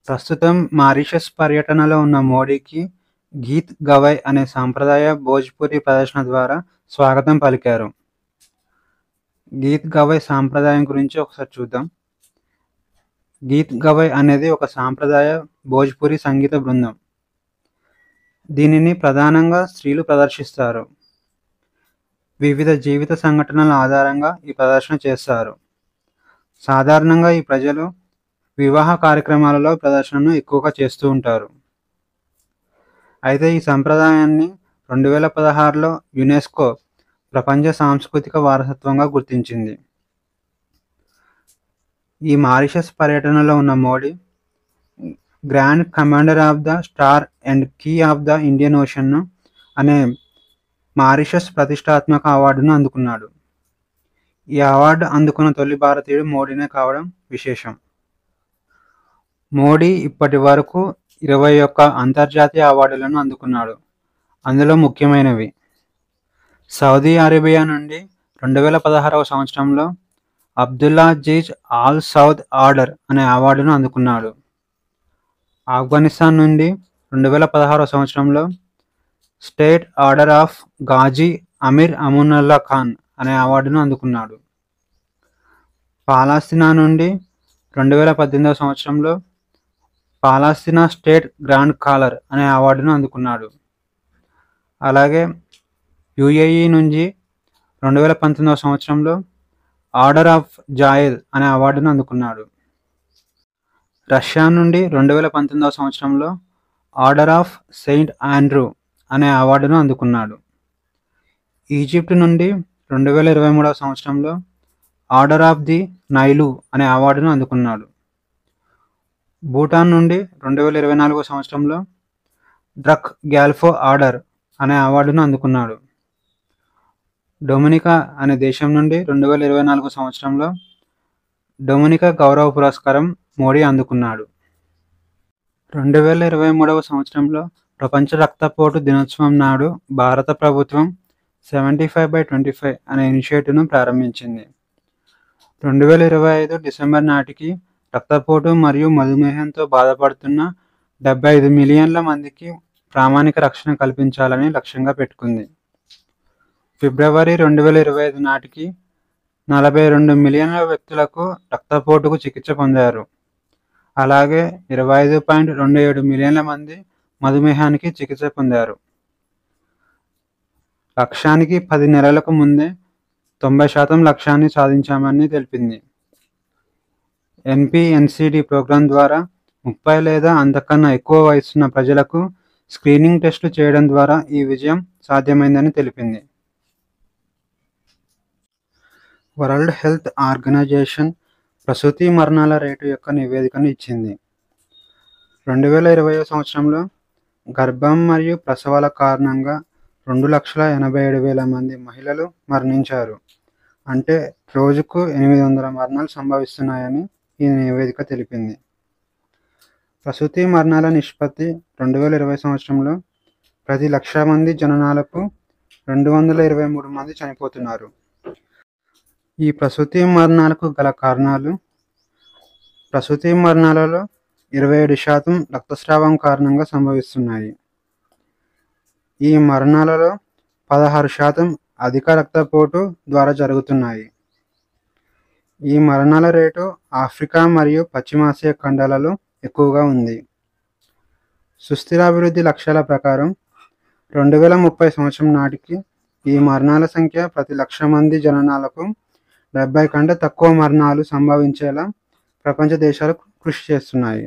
ప్రస్తుతం మారిషస్ పర్యటనలో ఉన్న మోడీకి గీత్ గవై అనే సాంప్రదాయ భోజ్పురి ప్రదర్శన ద్వారా స్వాగతం పలికారు. గీత్ గవై సాంప్రదాయం గురించి ఒకసారి చూద్దాం. గీత్ గవై అనేది ఒక సాంప్రదాయ భోజ్పురి సంగీత బృందం. దీనిని ప్రధానంగా స్త్రీలు ప్రదర్శిస్తారు. వివిధ జీవిత సంఘటనల ఆధారంగా ఈ ప్రదర్శన చేస్తారు. సాధారణంగా ఈ ప్రజలు వివాహ కార్యక్రమాలలో ప్రదర్శనను ఎక్కువగా చేస్తూ ఉంటారు. అయితే ఈ సంప్రదాయాన్ని 2016లో యునెస్కో ప్రపంచ సాంస్కృతిక వారసత్వంగా గుర్తించింది. ఈ మారిషస్ పర్యటనలో ఉన్న Modi Grand Commander of the Star and Key of the Indian Ocean అనే మారిషస్ ప్రతిష్టాత్మక అవార్డును అందుకున్నాడు. ఈ అవార్డు అందుకున్న తొలి భారతీయుడు మోడీనే కావడం విశేషం. మోడీ ఇప్పటి వరకు 21 అంతర్జాతీయ అవార్డులను అందుకున్నాడు. అందులో ముఖ్యమైనవి: సౌదీ అరేబియా నుండి 2016వ సంవత్సరంలో Abdullah Aziz Al Saud order అనే అవార్డును అందుకున్నాడు. ఆఫ్ఘనిస్తాన్ నుండి 2016వ సంవత్సరంలో State Order of Ghazi Amir Amanullah Khan అనే అవార్డును అందుకున్నాడు. పాలస్తీనా నుండి 2018వ సంవత్సరంలో పాలస్తీనా స్టేట్ గ్రాండ్ కాలర్ అనే అవార్డును అందుకున్నాడు. అలాగే యుఏఈ నుంచి 2019వ సంవత్సరంలో ఆర్డర్ ఆఫ్ జాయద్ అనే అవార్డును అందుకున్నాడు. రష్యా నుండి 2019వ సంవత్సరంలో ఆర్డర్ ఆఫ్ సెయింట్ ఆండ్రూ అనే అవార్డును అందుకున్నాడు. ఈజిప్ట్ నుండి 2023వ సంవత్సరంలో ఆర్డర్ ఆఫ్ ది నైలు అనే అవార్డును అందుకున్నాడు. భూటాన్ నుండి 2024వ సంవత్సరంలో డ్రక్ గ్యాల్ఫో ఆర్డర్ అనే అవార్డును అందుకున్నాడు. డొమినికా అనే దేశం నుండి 2024 సంవత్సరంలో డొమినికా గౌరవ పురస్కారం మోడీ అందుకున్నాడు. 2023వ సంవత్సరంలో ప్రపంచ రక్తపోటు దినోత్సవం నాడు భారత ప్రభుత్వం 75/25 అనే ఇనిషియేటివ్ను ప్రారంభించింది. 2025 డిసెంబర్ నాటికి రక్తపోటు మరియు మధుమేహంతో బాధపడుతున్న 75 మిలియన్ల మందికి ప్రామాణిక రక్షణ కల్పించాలని లక్ష్యంగా పెట్టుకుంది. ఫిబ్రవరి 2025 నాటికి 42 మిలియన్ల వ్యక్తులకు రక్తపోటుకు చికిత్స పొందారు. అలాగే 25.27 మిలియన్ల మంది మధుమేహానికి చికిత్స పొందారు. లక్ష్యానికి 10 నెలలకు ముందే 90% లక్ష్యాన్ని సాధించామని తెలిపింది. ఎన్పిఎన్సిడి ప్రోగ్రాం ద్వారా 30 లేదా అంతకన్నా ఎక్కువ వయసున్న ప్రజలకు స్క్రీనింగ్ టెస్టులు చేయడం ద్వారా ఈ విజయం సాధ్యమైందని తెలిపింది. వరల్డ్ హెల్త్ ఆర్గనైజేషన్ ప్రసూతి మరణాల రేటు యొక్క నివేదికను ఇచ్చింది. 2020వ సంవత్సరంలో గర్భం మరియు ప్రసవాల కారణంగా 2,87,000 మంది మహిళలు మరణించారు. అంటే రోజుకు 800 మరణాలు సంభవిస్తున్నాయని ఈ నివేదిక తెలిపింది. ప్రసూతి మరణాల నిష్పత్తి 2020 సంవత్సరంలో ప్రతి 1,00,000 మంది జననాలకు 223 మంది చనిపోతున్నారు. ఈ ప్రసూతి మరణాలకు గల కారణాలు: ప్రసూతి మరణాలలో 27% రక్తస్రావం కారణంగా సంభవిస్తున్నాయి. ఈ మరణాలలో 16% అధిక రక్తపోటు ద్వారా జరుగుతున్నాయి. ఈ మరణాల రేటు ఆఫ్రికా మరియు పశ్చిమాసియా ఖండాలలో ఎక్కువగా ఉంది. సుస్థిరాభివృద్ధి లక్ష్యాల ప్రకారం 2030 సంవత్సరం నాటికి ఈ మరణాల సంఖ్య ప్రతి 1,00,000 మంది జననాలకు 70 కంటే తక్కువ మరణాలు సంభవించేలా ప్రపంచ దేశాలు కృషి చేస్తున్నాయి.